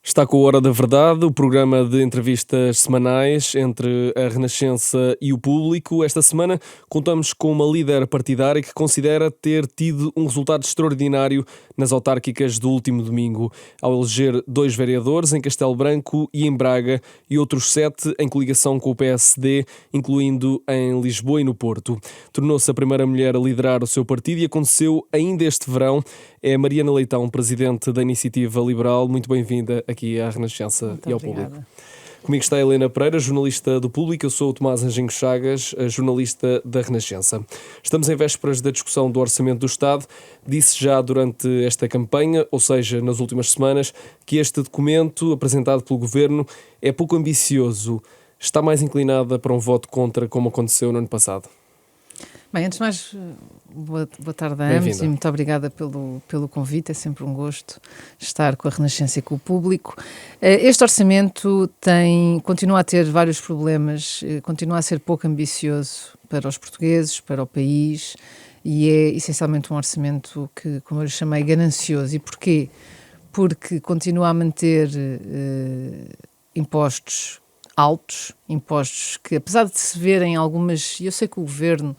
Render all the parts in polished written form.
Está com a Hora da Verdade, o programa de entrevistas semanais entre a Renascença e o público. Esta semana contamos com uma líder partidária que considera ter tido um resultado extraordinário nas autárquicas do último domingo, ao eleger 2 vereadores em Castelo Branco e em Braga e outros 7 em coligação com o PSD, incluindo em Lisboa e no Porto. Tornou-se a primeira mulher a liderar o seu partido e aconteceu ainda este verão. É Mariana Leitão, presidente da Iniciativa Liberal. Muito bem-vinda aqui à Renascença Muito e ao obrigada. público. Comigo está a Helena Pereira, jornalista do Público. Eu sou o Tomás Anjinho Chagas, jornalista da Renascença. Estamos em vésperas da discussão do Orçamento do Estado. Disse já durante esta campanha, ou seja, nas últimas semanas, que este documento apresentado pelo Governo é pouco ambicioso. Está mais inclinada para um voto contra, como aconteceu no ano passado? Bem, antes de mais, boa tarde a ambos Bem-vinda. e muito obrigada pelo convite. É sempre um gosto estar com a Renascença e com o público. Este orçamento continua a ter vários problemas, continua a ser pouco ambicioso para os portugueses, para o país, e é essencialmente um orçamento que, como eu lhe chamei, ganancioso. E porquê? Porque continua a manter impostos altos, impostos que, apesar de se verem algumas, e eu sei que o Governo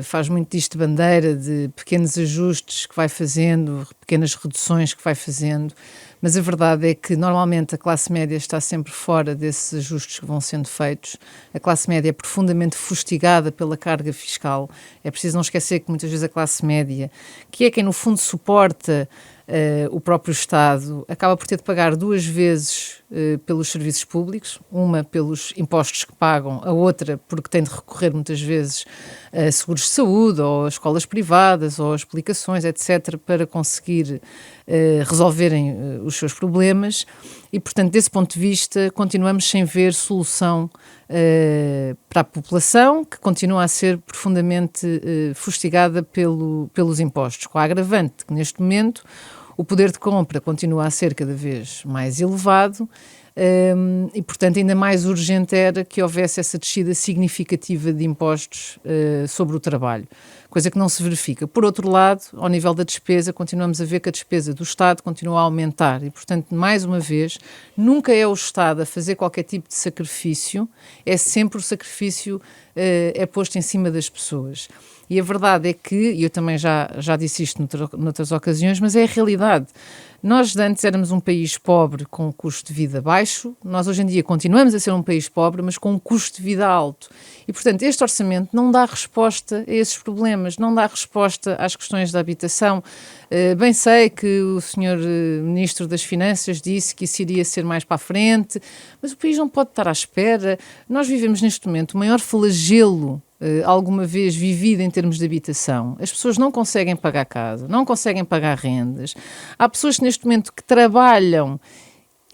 faz muito disto de bandeira, de pequenos ajustes que vai fazendo, pequenas reduções que vai fazendo, mas a verdade é que normalmente a classe média está sempre fora desses ajustes que vão sendo feitos. A classe média é profundamente fustigada pela carga fiscal. É preciso não esquecer que muitas vezes a classe média, que é quem no fundo suporta o próprio Estado, acaba por ter de pagar 2 vezes pelos serviços públicos, uma pelos impostos que pagam, a outra porque tem de recorrer muitas vezes a seguros de saúde ou a escolas privadas ou a explicações, etc., para conseguir resolverem os seus problemas e, portanto, desse ponto de vista, continuamos sem ver solução para a população, que continua a ser profundamente fustigada pelos impostos, com a agravante que neste momento o poder de compra continua a ser cada vez mais elevado e, portanto, ainda mais urgente era que houvesse essa descida significativa de impostos sobre o trabalho, coisa que não se verifica. Por outro lado, ao nível da despesa, continuamos a ver que a despesa do Estado continua a aumentar e, portanto, mais uma vez, nunca é o Estado a fazer qualquer tipo de sacrifício, é sempre o sacrifício é posto em cima das pessoas. E a verdade é que, e eu também já disse isto noutras ocasiões, mas é a realidade. Nós antes éramos um país pobre com um custo de vida baixo, nós hoje em dia continuamos a ser um país pobre, mas com um custo de vida alto. E, portanto, este orçamento não dá resposta a esses problemas, não dá resposta às questões da habitação. Bem sei que o Sr. Ministro das Finanças disse que isso iria ser mais para a frente, mas o país não pode estar à espera. Nós vivemos neste momento o maior flagelo alguma vez vivido em termos de habitação. As pessoas não conseguem pagar casa, não conseguem pagar rendas. Há pessoas neste momento que trabalham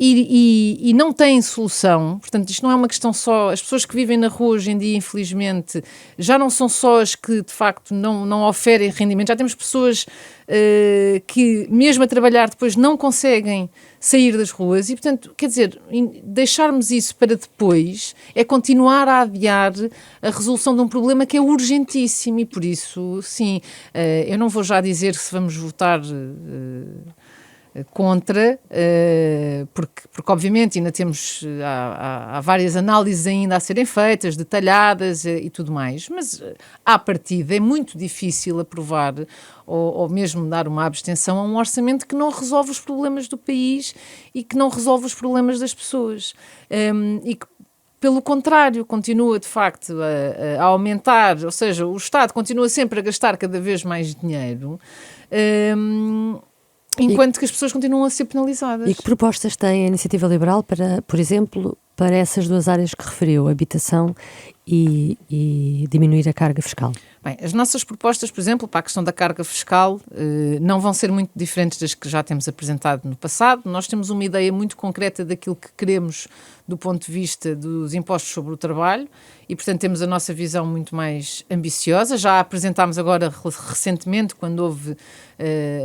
e não têm solução. Portanto, isto não é uma questão só... As pessoas que vivem na rua hoje em dia, infelizmente, já não são só as que, de facto, não oferem rendimento. Já temos pessoas que, mesmo a trabalhar, depois não conseguem sair das ruas. E, portanto, quer dizer, deixarmos isso para depois é continuar a adiar a resolução de um problema que é urgentíssimo. E, por isso, sim, eu não vou já dizer se vamos votar... contra, porque obviamente ainda temos, há várias análises ainda a serem feitas, detalhadas e tudo mais, mas à partida é muito difícil aprovar ou mesmo dar uma abstenção a um orçamento que não resolve os problemas do país e que não resolve os problemas das pessoas e que, pelo contrário, continua de facto a aumentar, ou seja, o Estado continua sempre a gastar cada vez mais dinheiro enquanto que as pessoas continuam a ser penalizadas. E que propostas tem a Iniciativa Liberal para, por exemplo, para essas 2 áreas que referiu, habitação e diminuir a carga fiscal? Bem, as nossas propostas, por exemplo, para a questão da carga fiscal, não vão ser muito diferentes das que já temos apresentado no passado. Nós temos uma ideia muito concreta daquilo que queremos do ponto de vista dos impostos sobre o trabalho e, portanto, temos a nossa visão muito mais ambiciosa. Já a apresentámos agora recentemente, quando houve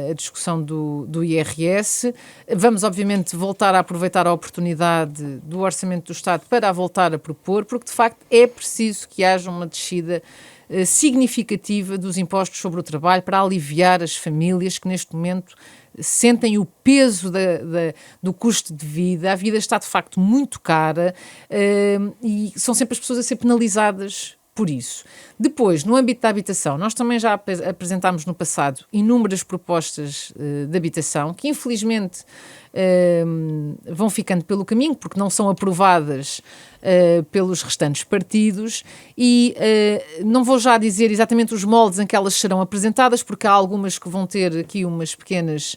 a discussão do IRS. Vamos, obviamente, voltar a aproveitar a oportunidade do Orçamento do Estado para a voltar a propor, porque, de facto, é preciso que haja uma descida significativa dos impostos sobre o trabalho para aliviar as famílias que neste momento sentem o peso do custo de vida. A vida está de facto muito cara e são sempre as pessoas a ser penalizadas por isso. Depois, no âmbito da habitação, nós também já apresentámos no passado inúmeras propostas de habitação que infelizmente vão ficando pelo caminho porque não são aprovadas pelos restantes partidos e não vou já dizer exatamente os moldes em que elas serão apresentadas porque há algumas que vão ter aqui umas pequenas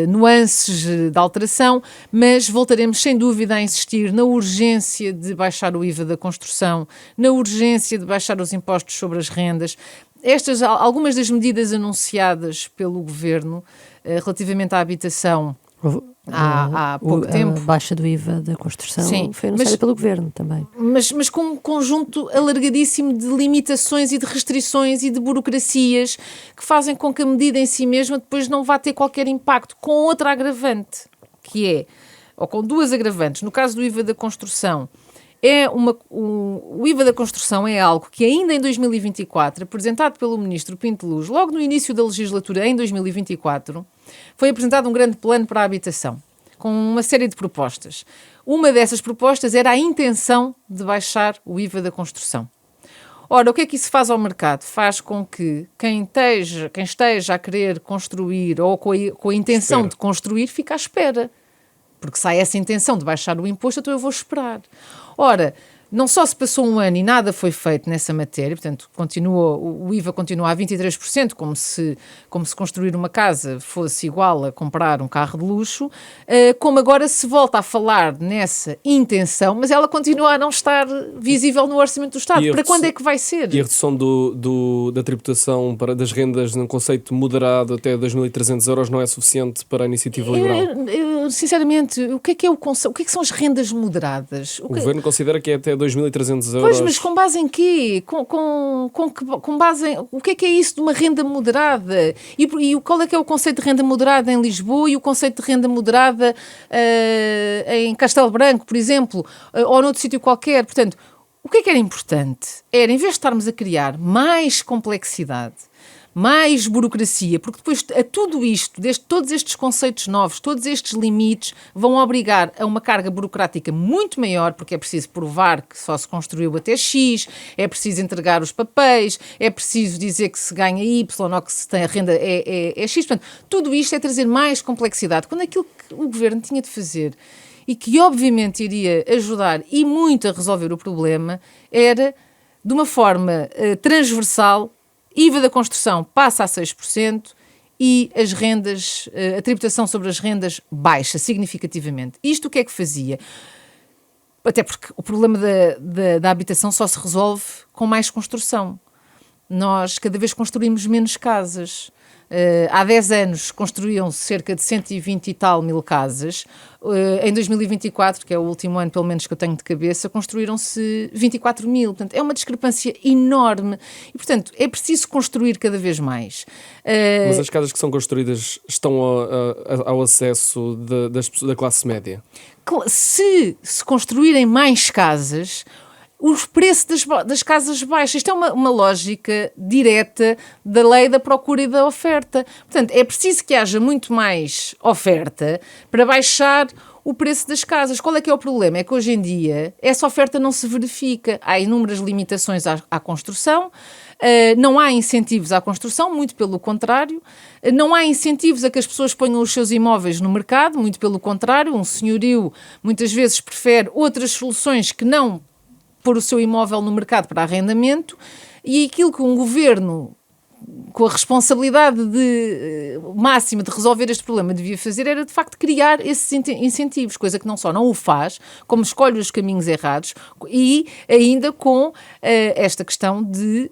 nuances de alteração, mas voltaremos sem dúvida a insistir na urgência de baixar o IVA da construção, na urgência de baixar os impostos sobre as rendas. Algumas das medidas anunciadas pelo Governo relativamente à habitação há pouco tempo. A baixa do IVA da construção, sim, foi anunciada pelo Governo também. Mas com um conjunto alargadíssimo de limitações e de restrições e de burocracias que fazem com que a medida em si mesma depois não vá ter qualquer impacto, com outra agravante, ou com duas agravantes. No caso do IVA da construção, o IVA da construção é algo que ainda em 2024, apresentado pelo Ministro Pinto Luz, logo no início da legislatura, em 2024, foi apresentado um grande plano para a habitação, com uma série de propostas. Uma dessas propostas era a intenção de baixar o IVA da construção. Ora, o que é que isso faz ao mercado? Faz com que quem esteja a querer construir ou com a intenção de construir, fique à espera. Porque se há essa intenção de baixar o imposto, então eu vou esperar. Ora, não só se passou um ano e nada foi feito nessa matéria, portanto, o IVA continua a 23%, como se construir uma casa fosse igual a comprar um carro de luxo, como agora se volta a falar nessa intenção, mas ela continua a não estar visível no orçamento do Estado. Para quando é que vai ser? E a redução da tributação das rendas num conceito moderado até 2.300 euros não é suficiente para a iniciativa liberal? Sinceramente, o que é que são as rendas moderadas? O Governo considera que é até 2.300 euros. Pois, mas com base em quê? Com base em... O que é isso de uma renda moderada? E qual é que é o conceito de renda moderada em Lisboa e o conceito de renda moderada em Castelo Branco, por exemplo, ou noutro sítio qualquer? Portanto, o que é que era importante? Era, em vez de estarmos a criar mais complexidade, mais burocracia, porque depois a tudo isto, todos estes conceitos novos, todos estes limites vão obrigar a uma carga burocrática muito maior, porque é preciso provar que só se construiu até X, é preciso entregar os papéis, é preciso dizer que se ganha Y ou que se tem a renda é X. Portanto, tudo isto é trazer mais complexidade, quando aquilo que o Governo tinha de fazer e que obviamente iria ajudar e muito a resolver o problema era, de uma forma transversal, IVA da construção passa a 6% e as rendas, a tributação sobre as rendas baixa significativamente. Isto o que é que fazia? Até porque o problema da habitação só se resolve com mais construção. Nós cada vez construímos menos casas. Há 10 anos construíam-se cerca de 120 e tal mil casas. Em 2024, que é o último ano, pelo menos que eu tenho de cabeça, construíram-se 24 mil. Portanto, é uma discrepância enorme. E, portanto, é preciso construir cada vez mais. Mas as casas que são construídas estão ao acesso da classe média? Se construírem mais casas, os preços das casas baixas. Isto é uma lógica direta da lei da procura e da oferta. Portanto, é preciso que haja muito mais oferta para baixar o preço das casas. Qual é que é o problema? É que hoje em dia essa oferta não se verifica. Há inúmeras limitações à construção, não há incentivos à construção, muito pelo contrário. Não há incentivos a que as pessoas ponham os seus imóveis no mercado, muito pelo contrário. Um senhorio muitas vezes prefere outras soluções que não pôr o seu imóvel no mercado para arrendamento, e aquilo que um governo com a responsabilidade máxima de resolver este problema devia fazer era de facto criar esses incentivos, coisa que não só não o faz, como escolhe os caminhos errados e ainda com esta questão de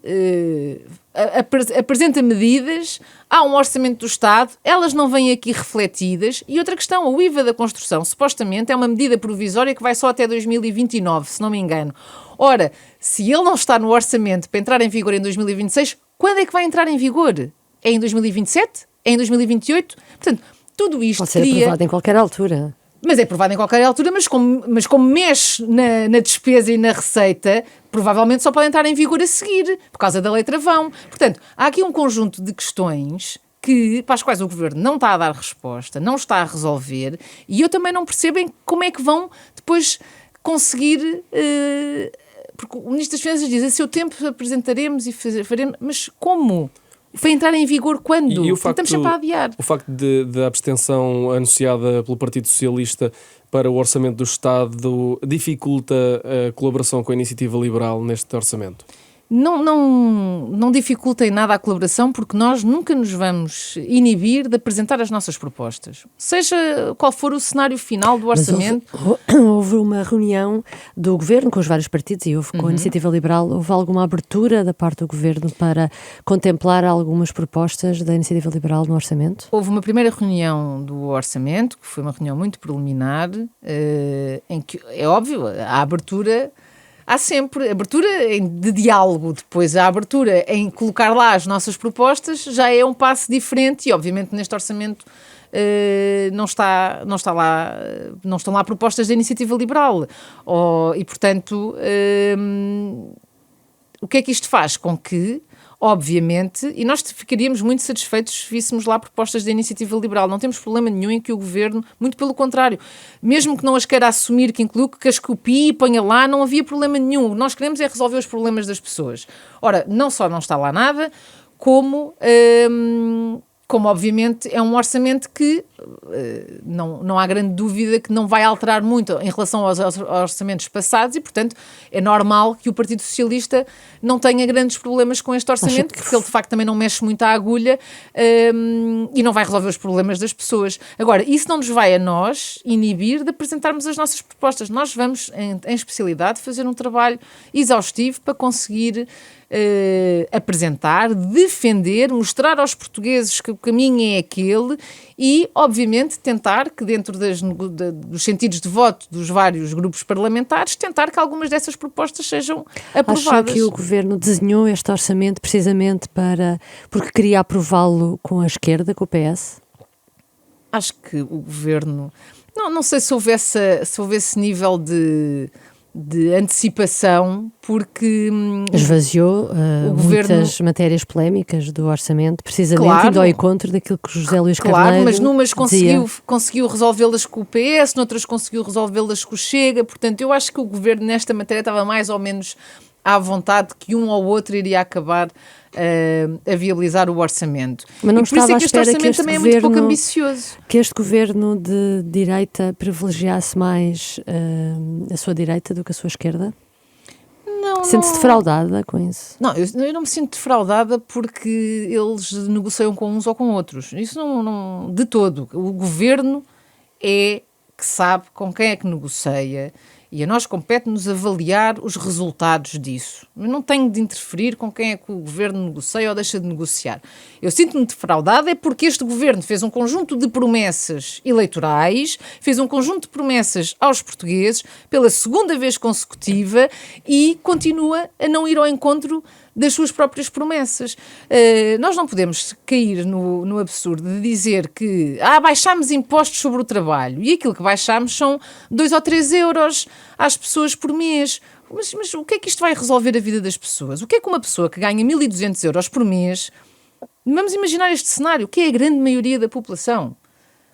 apresenta medidas, há um orçamento do Estado, elas não vêm aqui refletidas. E outra questão, o IVA da construção, supostamente é uma medida provisória que vai só até 2029, se não me engano. Ora, se ele não está no orçamento para entrar em vigor em 2026, quando é que vai entrar em vigor? É em 2027? É em 2028? Portanto, tudo isto pode ser aprovado em qualquer altura. Mas é aprovado em qualquer altura, mas como mexe na despesa e na receita, provavelmente só pode entrar em vigor a seguir, por causa da lei travão. Portanto, há aqui um conjunto de questões para as quais o Governo não está a dar resposta, não está a resolver, e eu também não percebo como é que vão depois conseguir... porque o Ministro das Finanças diz, a seu tempo apresentaremos e faremos, mas como? Vai entrar em vigor quando? Estamos sempre a adiar. O facto da abstenção anunciada pelo Partido Socialista para o Orçamento do Estado dificulta a colaboração com a Iniciativa Liberal neste orçamento? Não dificulta em nada a colaboração, porque nós nunca nos vamos inibir de apresentar as nossas propostas. Seja qual for o cenário final do orçamento. Mas houve uma reunião do Governo com os vários partidos e houve com a Iniciativa Liberal. Houve alguma abertura da parte do Governo para contemplar algumas propostas da Iniciativa Liberal no orçamento? Houve uma primeira reunião do orçamento, que foi uma reunião muito preliminar, em que, é óbvio, a abertura... Há sempre abertura de diálogo, depois a abertura em colocar lá as nossas propostas já é um passo diferente e obviamente neste orçamento não estão lá propostas da Iniciativa Liberal e portanto o que é que isto faz? Com que obviamente, e nós ficaríamos muito satisfeitos se víssemos lá propostas da Iniciativa Liberal. Não temos problema nenhum em que o Governo, muito pelo contrário, mesmo que não as queira assumir, que inclui, que as copie e ponha lá, não havia problema nenhum. O que nós queremos é resolver os problemas das pessoas. Ora, não só não está lá nada, como obviamente é um orçamento que não há grande dúvida que não vai alterar muito em relação aos orçamentos passados e, portanto, é normal que o Partido Socialista não tenha grandes problemas com este orçamento, porque ele, de facto, também não mexe muito a agulha e não vai resolver os problemas das pessoas. Agora, isso não nos vai a nós inibir de apresentarmos as nossas propostas. Nós vamos, em especialidade, fazer um trabalho exaustivo para conseguir apresentar, defender, mostrar aos portugueses que o caminho é aquele e, obviamente, tentar que dentro dos sentidos de voto dos vários grupos parlamentares, tentar que algumas dessas propostas sejam aprovadas. Acha que o Governo desenhou este orçamento precisamente porque queria aprová-lo com a esquerda, com o PS? Acho que o Governo... Não sei se houve esse nível de antecipação, porque esvaziou muitas matérias polémicas do orçamento, precisamente indo ao encontro daquilo que José Luís Carneiro Claro, mas numas conseguiu resolvê-las com o PS, noutras conseguiu resolvê-las com o Chega, portanto eu acho que o Governo nesta matéria estava mais ou menos à vontade que um ou outro iria acabar a viabilizar o orçamento. Mas não e por isso é que este orçamento também é muito pouco ambicioso. Que este governo de direita privilegiasse mais a sua direita do que a sua esquerda? Sente-se defraudada com isso? Não, eu não me sinto defraudada porque eles negociam com uns ou com outros. Isso não de todo. O governo é que sabe com quem é que negocia e a nós compete-nos avaliar os resultados disso. Eu não tenho de interferir com quem é que o governo negocia ou deixa de negociar. Eu sinto-me defraudada é porque este governo fez um conjunto de promessas eleitorais, fez um conjunto de promessas aos portugueses pela segunda vez consecutiva e continua a não ir ao encontro das suas próprias promessas. Nós não podemos cair no absurdo de dizer que baixámos impostos sobre o trabalho e aquilo que baixámos são 2 ou 3 euros às pessoas por mês. Mas o que é que isto vai resolver a vida das pessoas? O que é que uma pessoa que ganha 1.200 euros por mês, vamos imaginar este cenário, que é a grande maioria da população,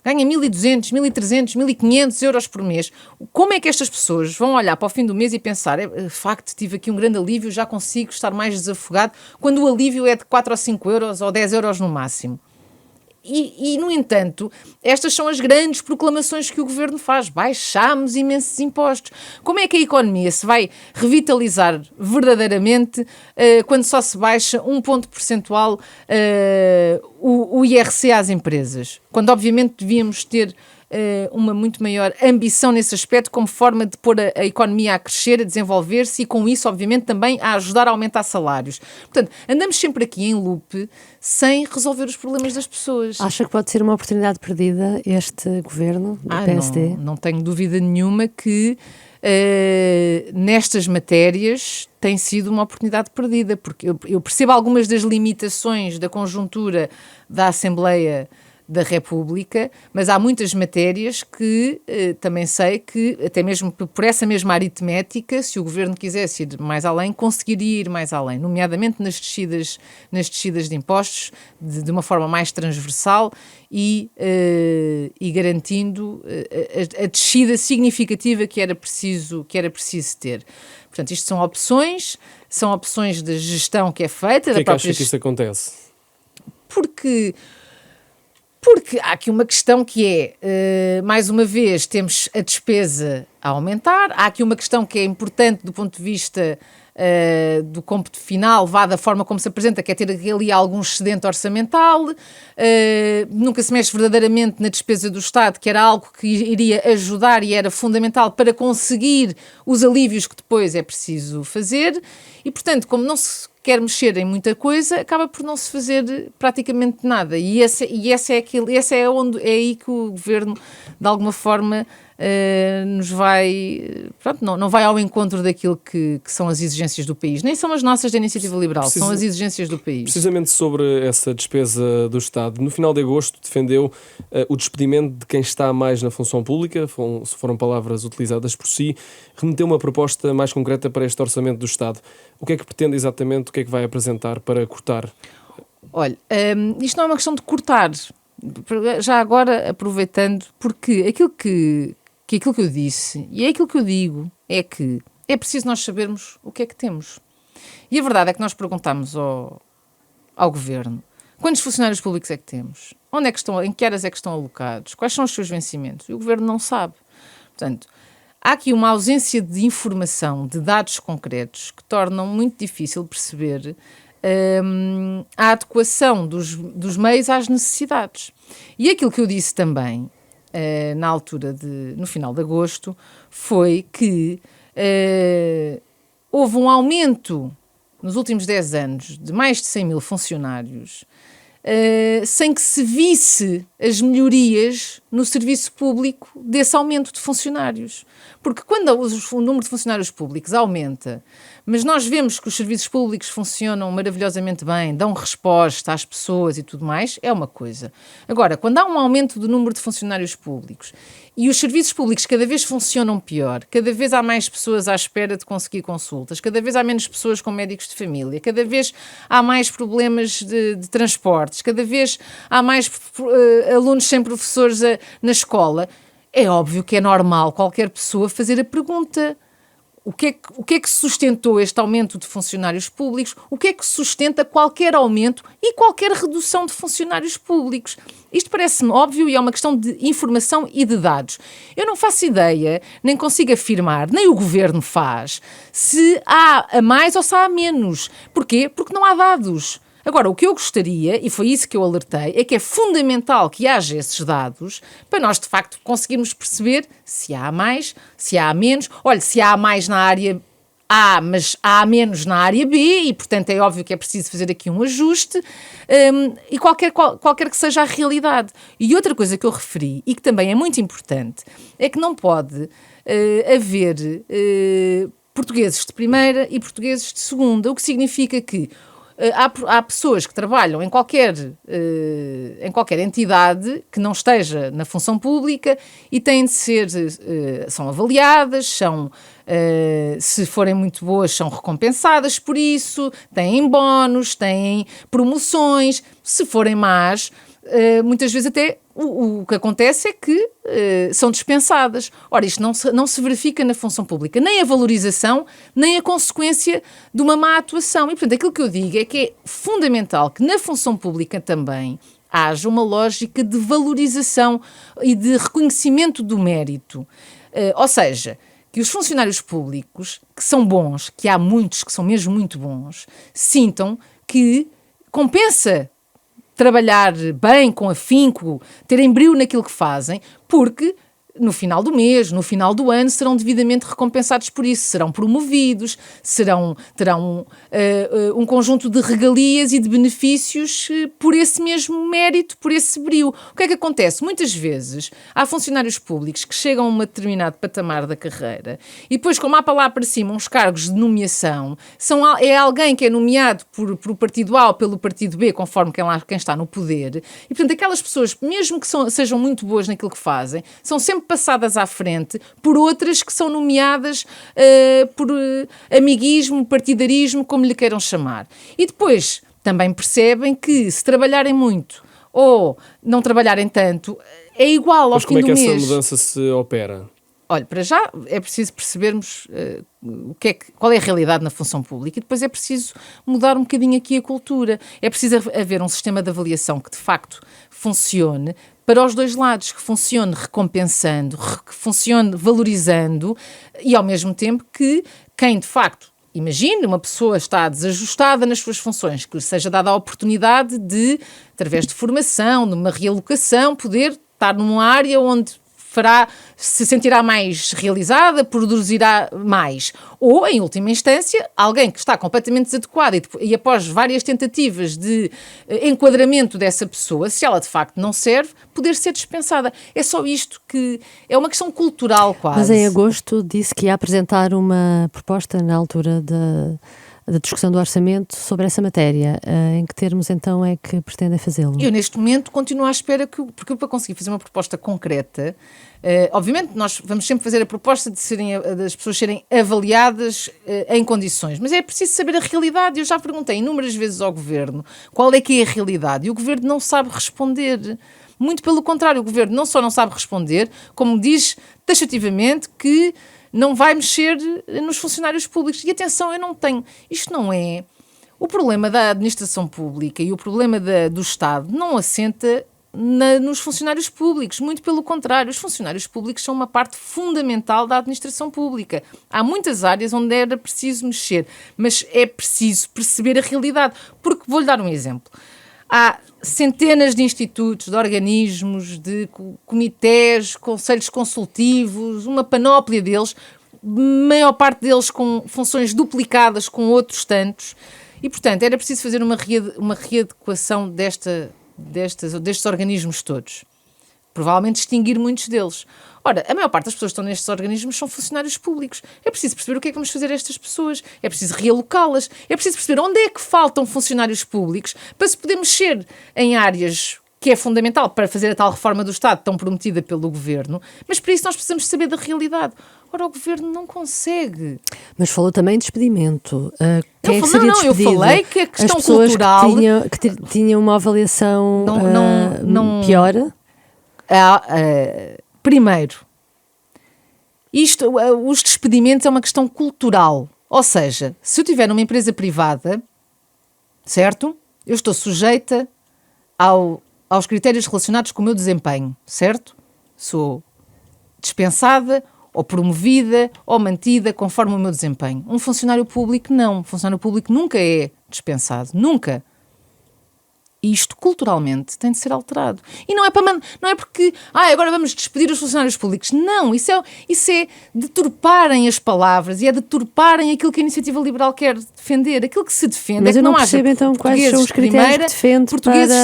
ganha 1.200, 1.300, 1.500 euros por mês. Como é que estas pessoas vão olhar para o fim do mês e pensar, de facto, tive aqui um grande alívio, já consigo estar mais desafogado, quando o alívio é de 4 ou 5 euros ou 10 euros no máximo? E, no entanto, estas são as grandes proclamações que o governo faz. Baixámos imensos impostos. Como é que a economia se vai revitalizar verdadeiramente quando só se baixa um ponto percentual o IRC às empresas? Quando, obviamente, devíamos ter uma muito maior ambição nesse aspecto como forma de pôr a economia a crescer, a desenvolver-se e com isso, obviamente, também a ajudar a aumentar salários. Portanto, andamos sempre aqui em loop sem resolver os problemas das pessoas. Acha que pode ser uma oportunidade perdida este governo do PSD? Não tenho dúvida nenhuma que nestas matérias tem sido uma oportunidade perdida, porque eu percebo algumas das limitações da conjuntura da Assembleia da República, mas há muitas matérias que também sei que, até mesmo por essa mesma aritmética, se o Governo quisesse ir mais além, conseguiria ir mais além, nomeadamente nas descidas de impostos, de uma forma mais transversal e garantindo a descida significativa que era preciso ter. Portanto, isto são opções de gestão que é feita. Porquê é que acha que isto acontece? Porque há aqui uma questão que é, mais uma vez, temos a despesa a aumentar, há aqui uma questão que é importante do ponto de vista do cômputo final, da forma como se apresenta, que é ter ali algum excedente orçamental, nunca se mexe verdadeiramente na despesa do Estado, que era algo que iria ajudar e era fundamental para conseguir os alívios que depois é preciso fazer, e portanto, como não se quer mexer em muita coisa, acaba por não se fazer praticamente nada, e esse é aí que o Governo, de alguma forma, nos vai, pronto, não vai ao encontro daquilo que são as exigências do país. Nem são as nossas da Iniciativa Liberal, são as exigências do país. Precisamente sobre essa despesa do Estado, no final de agosto defendeu o despedimento de quem está mais na função pública, foram palavras utilizadas por si, remeteu uma proposta mais concreta para este orçamento do Estado. O que é que pretende exatamente, o que é que vai apresentar para cortar? Olha, isto não é uma questão de cortar, já agora aproveitando, porque aquilo que eu disse, e é aquilo que eu digo, é que é preciso nós sabermos o que é que temos. E a verdade é que nós perguntamos ao Governo quantos funcionários públicos é que temos, onde é que estão, em que áreas é que estão alocados, quais são os seus vencimentos, e o Governo não sabe. Portanto, há aqui uma ausência de informação, de dados concretos, que tornam muito difícil perceber a adequação dos meios às necessidades. E aquilo que eu disse também, na altura no final de agosto, foi que houve um aumento nos últimos 10 anos de mais de 100 mil funcionários, sem que se visse as melhorias no serviço público desse aumento de funcionários. Porque quando o número de funcionários públicos aumenta, mas nós vemos que os serviços públicos funcionam maravilhosamente bem, dão resposta às pessoas e tudo mais, é uma coisa. Agora, quando há um aumento do número de funcionários públicos e os serviços públicos cada vez funcionam pior, cada vez há mais pessoas à espera de conseguir consultas, cada vez há menos pessoas com médicos de família, cada vez há mais problemas de transportes, cada vez há mais alunos sem professores na escola, é óbvio que é normal qualquer pessoa fazer a pergunta: o que é que sustentou este aumento de funcionários públicos? O que é que sustenta qualquer aumento e qualquer redução de funcionários públicos? Isto parece-me óbvio e é uma questão de informação e de dados. Eu não faço ideia, nem consigo afirmar, nem o Governo faz, se há a mais ou se há a menos. Porquê? Porque não há dados. Agora, o que eu gostaria, e foi isso que eu alertei, é que é fundamental que haja esses dados para nós, de facto, conseguirmos perceber se há mais, se há menos. Olha, se há mais na área A, mas há menos na área B, e, portanto, é óbvio que é preciso fazer aqui um ajuste, e qualquer que seja a realidade. E outra coisa que eu referi, e que também é muito importante, é que não pode haver portugueses de primeira e portugueses de segunda, o que significa que há pessoas que trabalham em qualquer entidade que não esteja na função pública e têm de ser, são avaliadas, se forem muito boas, são recompensadas por isso, têm bónus, têm promoções. Se forem más, muitas vezes até o que acontece é que são dispensadas. Ora, isto não se verifica na função pública, nem a valorização, nem a consequência de uma má atuação. E, portanto, aquilo que eu digo é que é fundamental que na função pública também haja uma lógica de valorização e de reconhecimento do mérito. Ou seja, que os funcionários públicos, que são bons, que há muitos que são mesmo muito bons, sintam que compensa trabalhar bem, com afinco, terem brio naquilo que fazem, porque no final do mês, no final do ano, serão devidamente recompensados por isso, serão promovidos, terão um conjunto de regalias e de benefícios por esse mesmo mérito, por esse brio. O que é que acontece? Muitas vezes há funcionários públicos que chegam a um determinado patamar da carreira e depois, como há para lá para cima uns cargos de nomeação, é alguém que é nomeado por o partido A ou pelo partido B, conforme quem está no poder, e portanto aquelas pessoas, mesmo que sejam muito boas naquilo que fazem, são sempre passadas à frente por outras que são nomeadas por amiguismo, partidarismo, como lhe queiram chamar. E depois também percebem que se trabalharem muito ou não trabalharem tanto, é igual ao fim do mês. Mas como é que essa mudança se opera? Olha, para já é preciso percebermos qual é a realidade na função pública e depois é preciso mudar um bocadinho aqui a cultura. É preciso haver um sistema de avaliação que de facto funcione para os dois lados, que funcione recompensando, que funcione valorizando e ao mesmo tempo que quem de facto, imagine, uma pessoa está desajustada nas suas funções, que lhe seja dada a oportunidade de, através de formação, de uma realocação, poder estar numa área onde se sentirá mais realizada, produzirá mais. Ou, em última instância, alguém que está completamente desadequado e após várias tentativas de enquadramento dessa pessoa, se ela de facto não serve, poder ser dispensada. É só isto que é uma questão cultural quase. Mas em agosto disse que ia apresentar uma proposta na altura da discussão do orçamento sobre essa matéria. Em que termos então é que pretendem fazê-lo? Eu neste momento continuo à espera porque para conseguir fazer uma proposta concreta, obviamente nós vamos sempre fazer a proposta das pessoas serem avaliadas em condições, mas é preciso saber a realidade. Eu já perguntei inúmeras vezes ao Governo qual é que é a realidade e o Governo não sabe responder. Muito pelo contrário, o Governo não só não sabe responder, como diz taxativamente que não vai mexer nos funcionários públicos. E atenção, isto não é... O problema da administração pública e o problema do Estado não assenta nos funcionários públicos, muito pelo contrário, os funcionários públicos são uma parte fundamental da administração pública. Há muitas áreas onde era preciso mexer, mas é preciso perceber a realidade, porque vou-lhe dar um exemplo. Há centenas de institutos, de organismos, de comitês, conselhos consultivos, uma panóplia deles, maior parte deles com funções duplicadas com outros tantos, e, portanto, era preciso fazer uma readequação destes organismos todos. Provavelmente extinguir muitos deles. Ora, a maior parte das pessoas que estão nestes organismos são funcionários públicos. É preciso perceber o que é que vamos fazer a estas pessoas. É preciso realocá-las. É preciso perceber onde é que faltam funcionários públicos para se poder mexer em áreas que é fundamental para fazer a tal reforma do Estado tão prometida pelo Governo. Mas para isso nós precisamos saber da realidade. Ora, o Governo não consegue. Mas falou também de despedimento. Quem eu falei que a questão as pessoas cultural... que tinham uma avaliação pior? Primeiro, os despedimentos é uma questão cultural. Ou seja, se eu tiver numa empresa privada, certo? Eu estou sujeita aos critérios relacionados com o meu desempenho, certo? Sou dispensada ou promovida ou mantida conforme o meu desempenho. Um funcionário público não. Um funcionário público nunca é dispensado. Nunca. Isto, culturalmente, tem de ser alterado. E não é porque agora vamos despedir os funcionários públicos. Não, isso é deturparem as palavras e é deturparem aquilo que a Iniciativa Liberal quer defender. Aquilo que se defende. Mas é que eu não percebo então quais são os critérios que defende para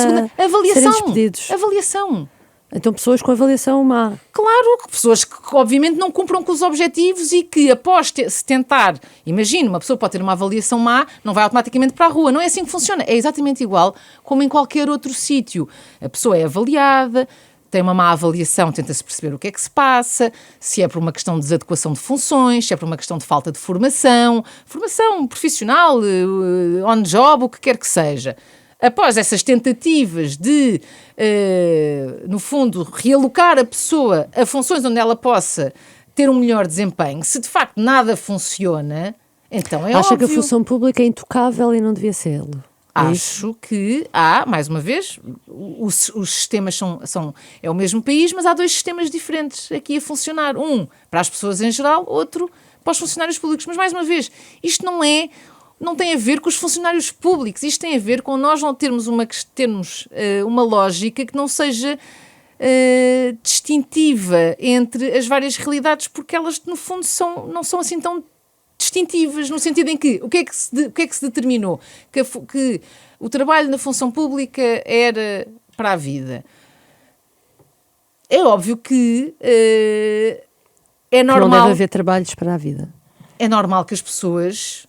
serem despedidos. Avaliação. Então pessoas com avaliação má. Claro, pessoas que obviamente não cumpram com os objetivos e que após se tentar, imagina, uma pessoa pode ter uma avaliação má, não vai automaticamente para a rua, não é assim que funciona, é exatamente igual como em qualquer outro sítio. A pessoa é avaliada, tem uma má avaliação, tenta-se perceber o que é que se passa, se é por uma questão de desadequação de funções, se é por uma questão de falta de formação profissional, on-job, o que quer que seja. Após essas tentativas de, no fundo, realocar a pessoa a funções onde ela possa ter um melhor desempenho, se de facto nada funciona, então é óbvio. Acha que a função pública é intocável e não devia ser? Acho que há, mais uma vez, os sistemas é o mesmo país, mas há dois sistemas diferentes aqui a funcionar. Um para as pessoas em geral, outro para os funcionários públicos. Mas, mais uma vez, isto não tem a ver com os funcionários públicos. Isto tem a ver com nós não termos uma lógica que não seja distintiva entre as várias realidades, porque elas, no fundo, não são assim tão distintivas, no sentido em que o que é que se determinou? Que o trabalho na função pública era para a vida. É óbvio que é normal... Não deve haver trabalhos para a vida. É normal que as pessoas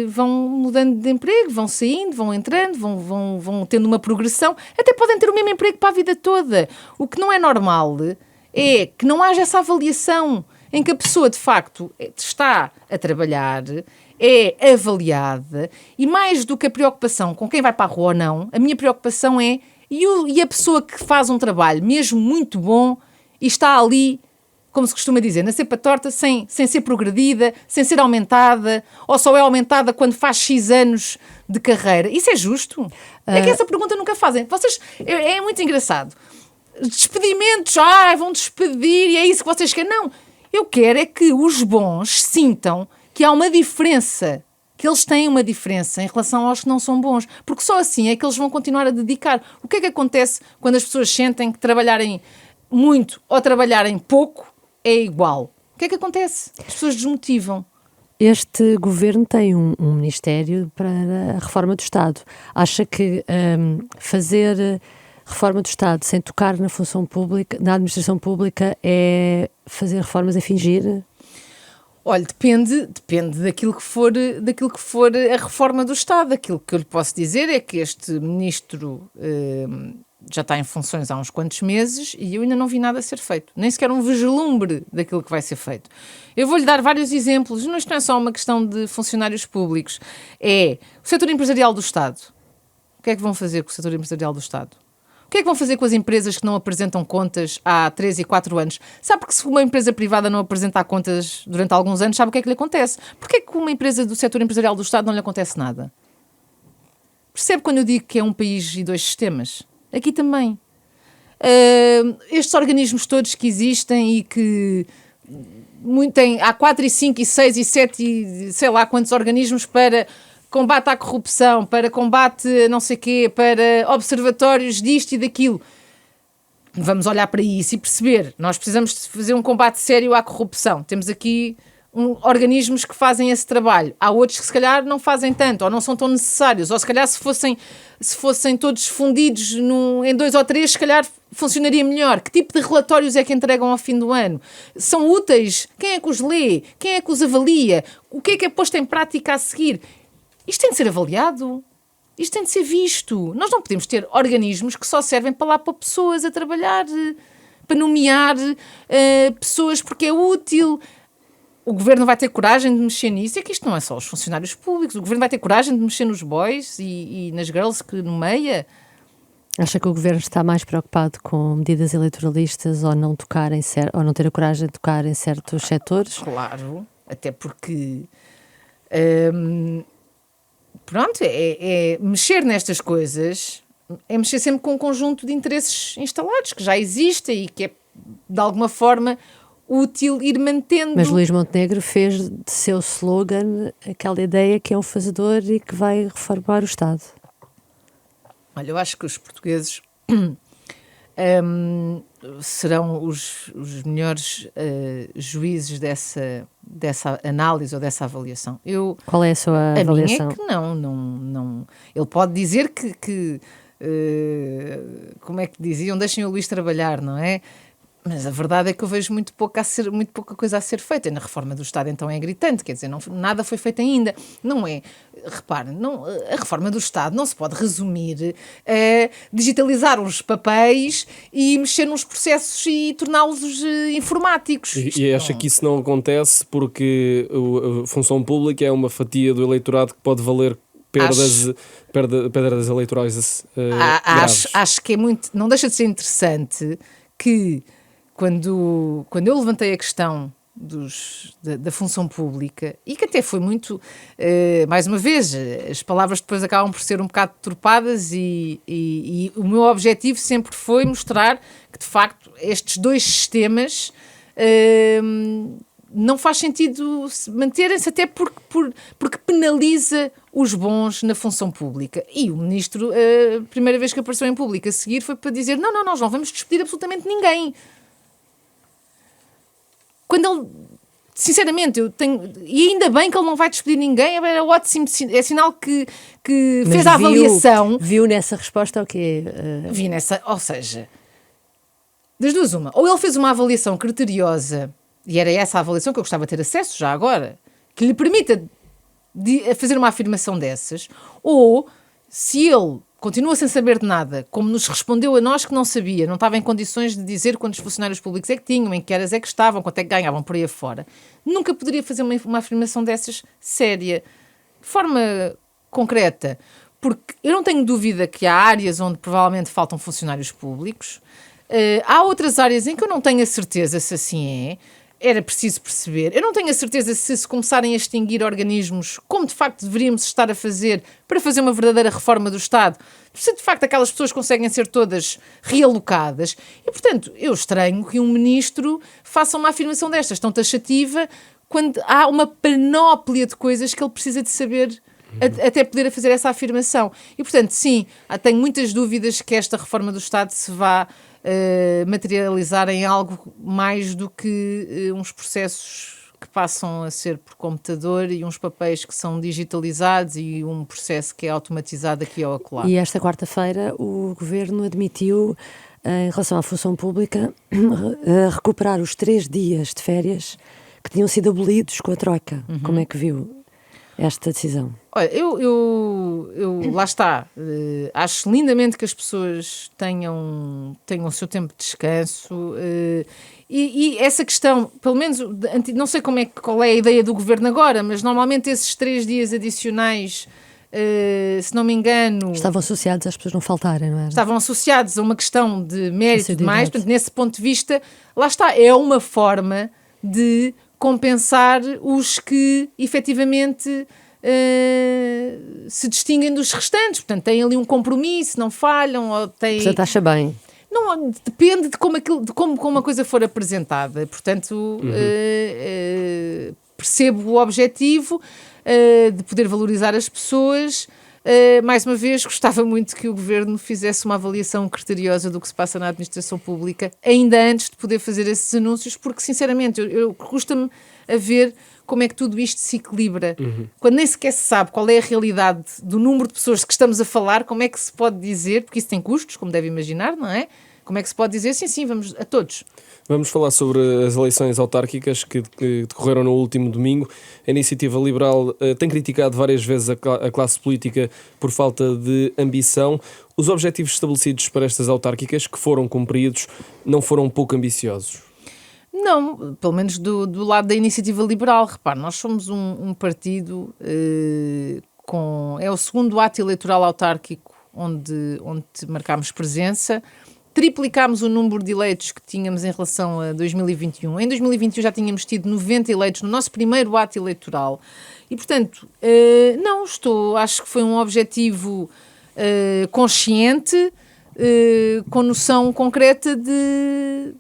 vão mudando de emprego, vão saindo, vão entrando, vão tendo uma progressão. Até podem ter o mesmo emprego para a vida toda. O que não é normal é que não haja essa avaliação em que a pessoa, de facto, está a trabalhar, é avaliada, e mais do que a preocupação com quem vai para a rua ou não, a minha preocupação é e a pessoa que faz um trabalho mesmo muito bom e está ali, como se costuma dizer, na cepa torta, sem ser progredida, sem ser aumentada, ou só é aumentada quando faz X anos de carreira. Isso é justo? É que essa pergunta nunca fazem. Vocês, é muito engraçado. Despedimentos, vão despedir e é isso que vocês querem. Não, eu quero é que os bons sintam que há uma diferença, que eles têm uma diferença em relação aos que não são bons, porque só assim é que eles vão continuar a dedicar. O que é que acontece quando as pessoas sentem que trabalharem muito ou trabalharem pouco é igual? O que é que acontece? As pessoas desmotivam. Este governo tem um ministério para a reforma do Estado. Acha que fazer reforma do Estado sem tocar na função pública, na administração pública, é fazer reformas a fingir? Olha, depende daquilo que for a reforma do Estado. Aquilo que eu lhe posso dizer é que este ministro já está em funções há uns quantos meses e eu ainda não vi nada a ser feito. Nem sequer um vislumbre daquilo que vai ser feito. Eu vou-lhe dar vários exemplos. Isto não é só uma questão de funcionários públicos. É o setor empresarial do Estado. O que é que vão fazer com o setor empresarial do Estado? O que é que vão fazer com as empresas que não apresentam contas há 3 e 4 anos? Sabe que se uma empresa privada não apresentar contas durante alguns anos, sabe o que é que lhe acontece? Porquê é que uma empresa do setor empresarial do Estado não lhe acontece nada? Percebe quando eu digo que é um país e 2 sistemas? Aqui também. Estes organismos todos que existem e que há 4 e 5 e 6 e 7 e sei lá quantos organismos para combate à corrupção, para combate a não sei quê, para observatórios disto e daquilo. Vamos olhar para isso e perceber. Nós precisamos de fazer um combate sério à corrupção. Temos aqui organismos que fazem esse trabalho. Há outros que se calhar não fazem tanto, ou não são tão necessários, ou se calhar se fossem todos fundidos em 2 ou 3, se calhar funcionaria melhor. Que tipo de relatórios é que entregam ao fim do ano? São úteis? Quem é que os lê? Quem é que os avalia? O que é posto em prática a seguir? Isto tem de ser avaliado. Isto tem de ser visto. Nós não podemos ter organismos que só servem para lá pôr pessoas a trabalhar, para nomear pessoas porque é útil. O governo vai ter coragem de mexer nisso. É que isto não é só os funcionários públicos. O governo vai ter coragem de mexer nos boys e nas girls que nomeia. Acha que o governo está mais preocupado com medidas eleitoralistas ou não ter a coragem de tocar em certos setores? Claro, até porque pronto, é mexer nestas coisas, é mexer sempre com um conjunto de interesses instalados que já existem e que é de alguma forma útil ir mantendo. Mas Luís Montenegro fez de seu slogan aquela ideia que é um fazedor e que vai reformar o Estado. Olha, eu acho que os portugueses serão os melhores juízes dessa análise ou dessa avaliação. Qual é a sua avaliação? A minha é que não. Ele pode dizer que como é que diziam, deixem o Luís trabalhar, não é? Mas a verdade é que eu vejo muito pouca coisa a ser feita. E na reforma do Estado, então, é gritante. Quer dizer, nada foi feito ainda. Não é... Repare, a reforma do Estado não se pode resumir a digitalizar os papéis e mexer nos processos e torná-los informáticos. E acha que isso não acontece porque a função pública é uma fatia do eleitorado que pode valer perdas eleitorais graves? Acho que é muito... Não deixa de ser interessante que quando eu levantei a questão da função pública, e que até foi muito, mais uma vez, as palavras depois acabam por ser um bocado deturpadas e o meu objetivo sempre foi mostrar que, de facto, estes 2 sistemas não faz sentido manterem-se, até porque penaliza os bons na função pública. E o ministro, a primeira vez que apareceu em público a seguir, foi para dizer: não, nós não vamos despedir absolutamente ninguém. Quando ele, sinceramente, e ainda bem que ele não vai despedir ninguém, é ótimo, é sinal que fez a avaliação. Viu nessa resposta o quê? Vi nessa, ou seja, das duas uma, ou ele fez uma avaliação criteriosa, e era essa a avaliação que eu gostava de ter acesso já agora, que lhe permita fazer uma afirmação dessas, ou se ele continua sem saber de nada, como nos respondeu a nós que não sabia, não estava em condições de dizer quantos funcionários públicos é que tinham, em que áreas é que estavam, quanto é que ganhavam por aí afora, nunca poderia fazer uma afirmação dessas séria, de forma concreta, porque eu não tenho dúvida que há áreas onde provavelmente faltam funcionários públicos, há outras áreas em que eu não tenho a certeza se assim é. Era preciso perceber. Eu não tenho a certeza se começarem a extinguir organismos, como de facto deveríamos estar a fazer para fazer uma verdadeira reforma do Estado, se de facto aquelas pessoas conseguem ser todas realocadas. E, portanto, eu estranho que um ministro faça uma afirmação destas tão taxativa quando há uma panóplia de coisas que ele precisa de saber até poder fazer essa afirmação. E, portanto, sim, tenho muitas dúvidas que esta reforma do Estado se vá materializar em algo mais do que uns processos que passam a ser por computador e uns papéis que são digitalizados e um processo que é automatizado aqui ou acolá. E esta quarta-feira o Governo admitiu, em relação à função pública, recuperar os 3 dias de férias que tinham sido abolidos com a Troika. Como é que viu esta decisão? Olha, eu lá está, acho lindamente que as pessoas tenham o seu tempo de descanso, e essa questão, pelo menos, não sei qual é a ideia do Governo agora, mas normalmente esses 3 dias adicionais, se não me engano... Estavam associados às pessoas não faltarem, não é? Estavam associados a uma questão de mérito demais, portanto, nesse ponto de vista, lá está, é uma forma de compensar os que efetivamente se distinguem dos restantes, portanto têm ali um compromisso, não falham, ou têm... Portanto, acha bem? Não, depende de como a coisa for apresentada, portanto percebo o objetivo de poder valorizar as pessoas. Mais uma vez, gostava muito que o Governo fizesse uma avaliação criteriosa do que se passa na administração pública, ainda antes de poder fazer esses anúncios, porque, sinceramente, custa-me a ver como é que tudo isto se equilibra. Quando nem sequer se sabe qual é a realidade do número de pessoas de que estamos a falar, como é que se pode dizer, porque isso tem custos, como deve imaginar, não é? Como é que se pode dizer, sim, vamos a todos. Vamos falar sobre as eleições autárquicas que decorreram no último domingo. A Iniciativa Liberal tem criticado várias vezes a classe política por falta de ambição. Os objetivos estabelecidos para estas autárquicas, que foram cumpridos, não foram pouco ambiciosos? Não, pelo menos do lado da Iniciativa Liberal. Repare, nós somos um partido é o segundo ato eleitoral autárquico onde marcámos presença. Triplicámos o número de eleitos que tínhamos em relação a 2021. Em 2021 já tínhamos tido 90 eleitos no nosso primeiro ato eleitoral. E, portanto, acho que foi um objetivo consciente, com noção concreta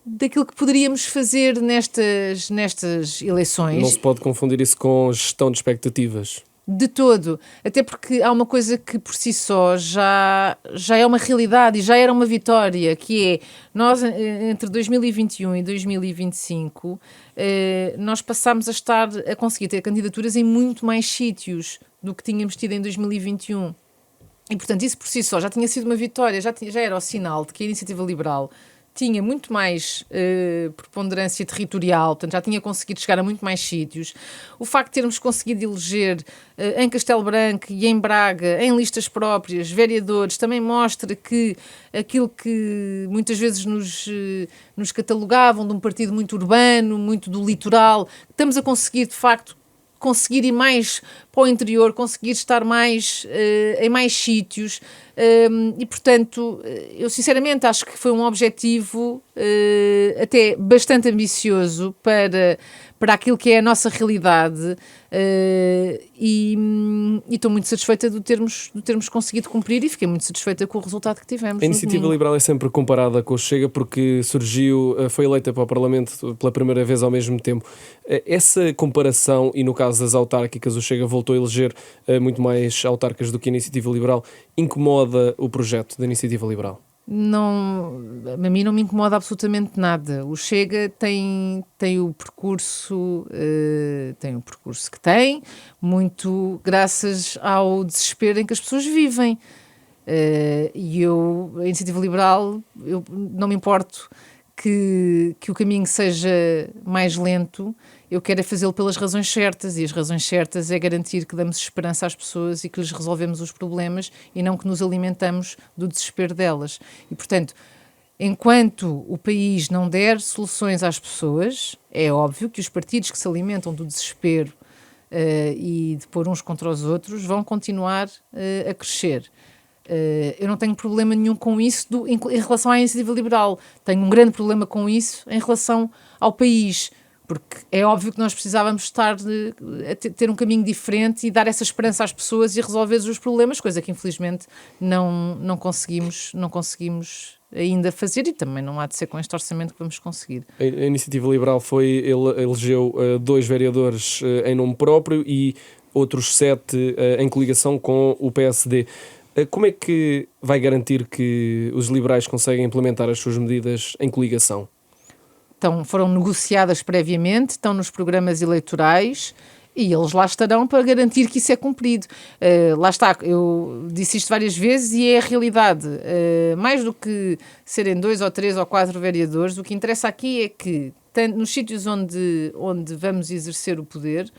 daquilo que poderíamos fazer nestas eleições. Não se pode confundir isso com gestão de expectativas. De todo, até porque há uma coisa que por si só já é uma realidade e já era uma vitória, que é, nós entre 2021 e 2025, nós passámos a conseguir ter candidaturas em muito mais sítios do que tínhamos tido em 2021. E, portanto, isso por si só já tinha sido uma vitória, já era o sinal de que a Iniciativa Liberal tinha muito mais preponderância territorial, portanto já tinha conseguido chegar a muito mais sítios. O facto de termos conseguido eleger em Castelo Branco e em Braga, em listas próprias, vereadores, também mostra que aquilo que muitas vezes nos catalogavam de um partido muito urbano, muito do litoral, estamos a conseguir de facto conseguir ir mais para o interior, conseguir estar mais em mais sítios, e portanto eu sinceramente acho que foi um objetivo até bastante ambicioso para aquilo que é a nossa realidade, e estou muito satisfeita de termos conseguido cumprir, e fiquei muito satisfeita com o resultado que tivemos. A Iniciativa Liberal é sempre comparada com o Chega porque foi eleita para o Parlamento pela primeira vez ao mesmo tempo. Essa comparação, e no caso das autárquicas o Chega voltou a eleger muito mais autarcas do que a Iniciativa Liberal, incomoda o projeto da Iniciativa Liberal? Não, a mim não me incomoda absolutamente nada. O Chega tem o percurso que tem, muito graças ao desespero em que as pessoas vivem. E a Iniciativa Liberal, eu não me importo que o caminho seja mais lento, eu quero é fazê-lo pelas razões certas, e as razões certas é garantir que damos esperança às pessoas e que lhes resolvemos os problemas e não que nos alimentamos do desespero delas. E, portanto, enquanto o país não der soluções às pessoas, é óbvio que os partidos que se alimentam do desespero e de pôr uns contra os outros vão continuar a crescer. Eu não tenho problema nenhum com isso em relação à Iniciativa Liberal. Tenho um grande problema com isso em relação ao país, porque é óbvio que nós precisávamos ter um caminho diferente e dar essa esperança às pessoas e resolver os problemas, coisa que infelizmente não conseguimos ainda fazer, e também não há de ser com este orçamento que vamos conseguir. A Iniciativa Liberal elegeu 2 vereadores em nome próprio e outros 7 em coligação com o PSD. Como é que vai garantir que os liberais conseguem implementar as suas medidas em coligação? Então, foram negociadas previamente, estão nos programas eleitorais e eles lá estarão para garantir que isso é cumprido. Lá está, eu disse isto várias vezes e é a realidade. Mais do que serem 2 ou 3 ou 4 vereadores, o que interessa aqui é que, nos sítios onde vamos exercer o poder,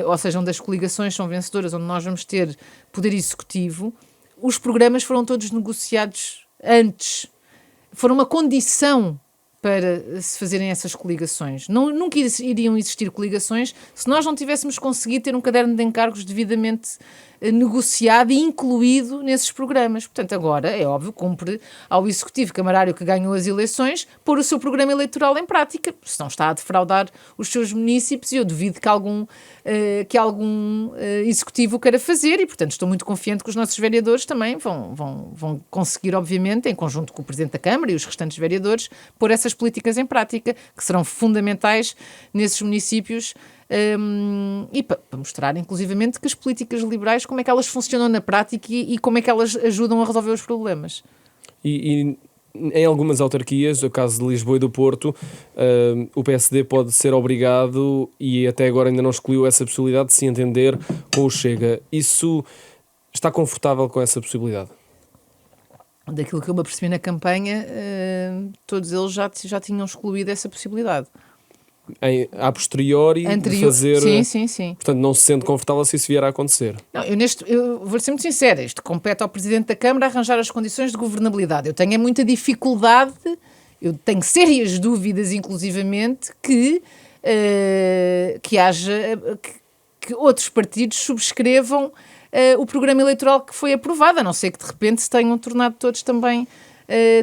ou seja, onde as coligações são vencedoras, onde nós vamos ter poder executivo, os programas foram todos negociados antes. Foram uma condição para se fazerem essas coligações. Nunca iriam existir coligações se nós não tivéssemos conseguido ter um caderno de encargos devidamente negociado e incluído nesses programas. Portanto, agora, é óbvio, cumpre ao Executivo Camarário que ganhou as eleições pôr o seu programa eleitoral em prática, se não está a defraudar os seus municípios, e eu duvido que algum Executivo o queira fazer, e, portanto, estou muito confiante que os nossos vereadores também vão conseguir, obviamente, em conjunto com o Presidente da Câmara e os restantes vereadores, pôr essas políticas em prática, que serão fundamentais nesses municípios, e para mostrar, inclusivamente, que as políticas liberais, como é que elas funcionam na prática e como é que elas ajudam a resolver os problemas. E em algumas autarquias, o caso de Lisboa e do Porto, o PSD pode ser obrigado, e até agora ainda não excluiu essa possibilidade, de se entender com o Chega. Isso está confortável com essa possibilidade? Daquilo que eu me apercebi na campanha, todos eles já tinham excluído essa possibilidade. A posteriori de fazer... Sim. Portanto, não se sente confortável se isso vier a acontecer. Não, eu vou ser muito sincera, isto compete ao Presidente da Câmara arranjar as condições de governabilidade. Eu tenho muita dificuldade, eu tenho sérias dúvidas, inclusivamente, que outros partidos subscrevam o programa eleitoral que foi aprovado, a não ser que de repente se tenham tornado todos também...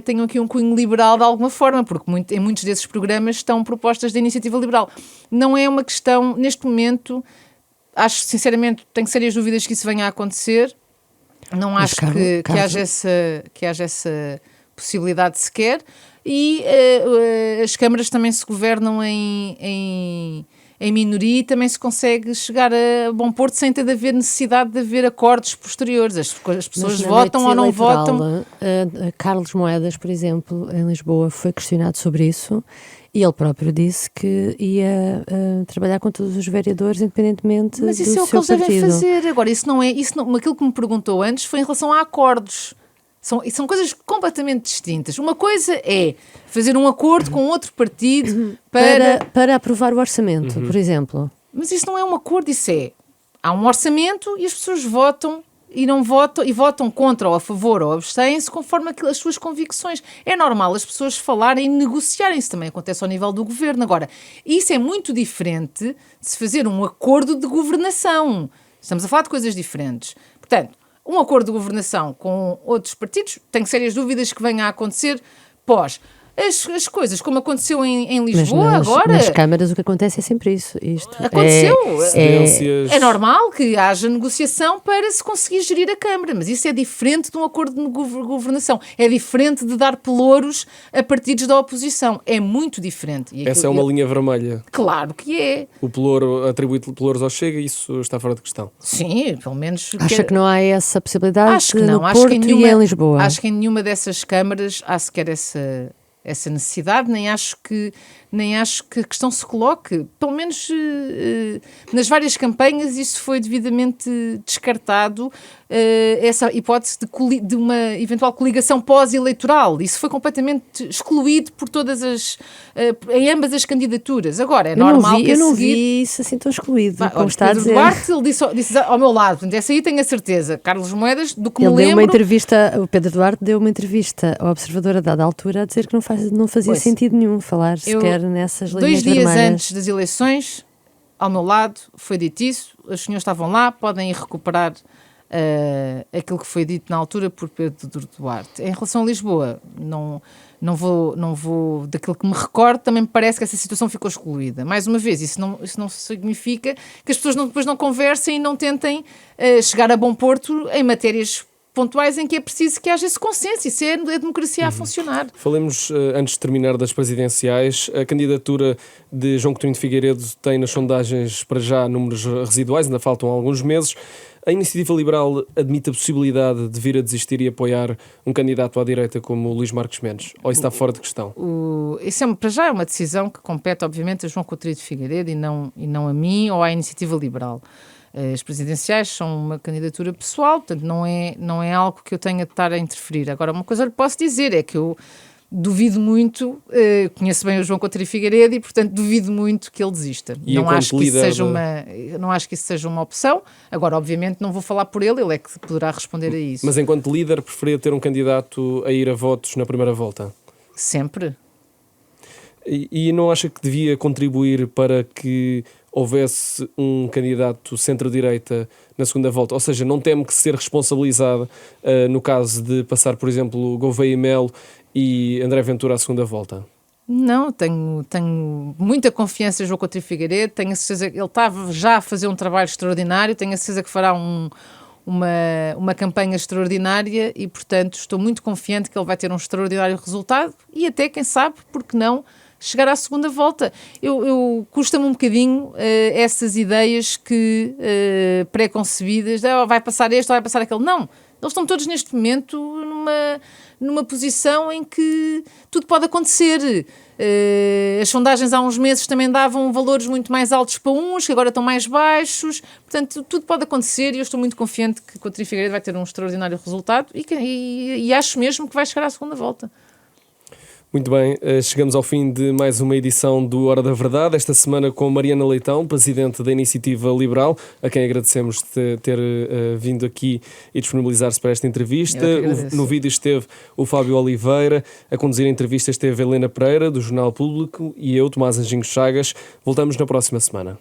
tenham aqui um cunho liberal de alguma forma, porque em muitos desses programas estão propostas da Iniciativa Liberal. Não é uma questão, neste momento, acho sinceramente, tenho sérias dúvidas que isso venha a acontecer, não acho que haja essa possibilidade sequer, e as câmaras também se governam em minoria, e também se consegue chegar a bom porto sem ter de haver necessidade de haver acordos posteriores. As pessoas votam ou não votam. Carlos Moedas, por exemplo, em Lisboa, foi questionado sobre isso e ele próprio disse que ia trabalhar com todos os vereadores, independentemente do seu partido. Mas isso é o que eles devem fazer. Agora, aquilo que me perguntou antes foi em relação a acordos. São coisas completamente distintas. Uma coisa é fazer um acordo com outro partido para aprovar o orçamento, por exemplo. Mas isso não é um acordo, há um orçamento e as pessoas votam e não votam, e votam contra ou a favor ou abstêm-se conforme as suas convicções. É normal as pessoas falarem e negociarem. Isso também acontece ao nível do governo. Agora, isso é muito diferente de se fazer um acordo de governação. Estamos a falar de coisas diferentes. Portanto, um acordo de governação com outros partidos, tenho sérias dúvidas que venha a acontecer pós. As coisas, como aconteceu em Lisboa agora... Nas câmaras o que acontece é sempre isso. Aconteceu. É normal que haja negociação para se conseguir gerir a Câmara, mas isso é diferente de um acordo de governação. É diferente de dar pelouros a partidos da oposição. É muito diferente. Essa é uma linha vermelha. Claro que é. O pelouro, atribuir pelouros ao Chega, isso está fora de questão. Sim, pelo menos... Acha que não há essa possibilidade acho que não. no Porto e em Lisboa? Acho que em nenhuma dessas câmaras há sequer essa necessidade, nem acho que a questão se coloque. Pelo menos nas várias campanhas isso foi devidamente descartado, essa hipótese de uma eventual coligação pós-eleitoral. Isso foi completamente excluído por em ambas as candidaturas. Agora, é normal que eu não vi isso assim tão excluído, como está a dizer. Pedro Duarte, ele disse ao meu lado, portanto, essa aí tenho a certeza. Carlos Moedas, do que ele me deu lembro... uma entrevista, o Pedro Duarte deu uma entrevista ao Observador a dada altura a dizer que não fazia sentido nenhum falar sequer nessas linhas 2 dias vermelhas. Antes das eleições, ao meu lado, foi dito isso, os senhores estavam lá, podem ir recuperar aquilo que foi dito na altura por Pedro Duarte. Em relação a Lisboa, não vou daquilo que me recordo, também me parece que essa situação ficou excluída. Mais uma vez, isso não significa que as pessoas depois não conversem e não tentem chegar a bom porto em matérias pontuais em que é preciso que haja esse consenso. Isso é a democracia a funcionar. Falemos, antes de terminar, das presidenciais. A candidatura de João Coutinho de Figueiredo tem nas sondagens para já números residuais, ainda faltam alguns meses. A Iniciativa Liberal admite a possibilidade de vir a desistir e apoiar um candidato à direita como o Luís Marques Mendes? Ou isso está fora de questão? Isso para já é uma decisão que compete, obviamente, a João Coutinho de Figueiredo e não a mim ou à Iniciativa Liberal. As presidenciais são uma candidatura pessoal, portanto não é algo que eu tenha de estar a interferir. Agora, uma coisa eu lhe posso dizer é que eu duvido muito, conheço bem o João Coutinho de Figueiredo e, portanto, duvido muito que ele desista. Não acho que isso seja uma opção. Agora, obviamente, não vou falar por ele é que poderá responder a isso. Mas enquanto líder, preferia ter um candidato a ir a votos na primeira volta? Sempre. E não acha que devia contribuir para que houvesse um candidato centro-direita na segunda volta? Ou seja, não teme que ser responsabilizado no caso de passar, por exemplo, Gouveia e Melo e André Ventura à segunda volta? Não, tenho muita confiança em João Coutinho de Figueiredo, tenho a certeza que ele estava já a fazer um trabalho extraordinário, tenho a certeza que fará uma campanha extraordinária e, portanto, estou muito confiante que ele vai ter um extraordinário resultado e até, quem sabe, porque não, chegar à segunda volta. Custa-me um bocadinho essas ideias que pré-concebidas, vai passar este ou vai passar aquele. Não, eles estão todos neste momento numa posição em que tudo pode acontecer. As sondagens há uns meses também davam valores muito mais altos para uns, que agora estão mais baixos. Portanto, tudo pode acontecer e eu estou muito confiante que Coutinho de Figueiredo vai ter um extraordinário resultado e acho mesmo que vai chegar à segunda volta. Muito bem, chegamos ao fim de mais uma edição do Hora da Verdade, esta semana com Mariana Leitão, presidente da Iniciativa Liberal, a quem agradecemos de ter vindo aqui e disponibilizar-se para esta entrevista. No vídeo esteve o Fábio Oliveira, a conduzir a entrevista esteve a Helena Pereira, do Jornal Público, e eu, Tomás Anjinho Chagas. Voltamos na próxima semana.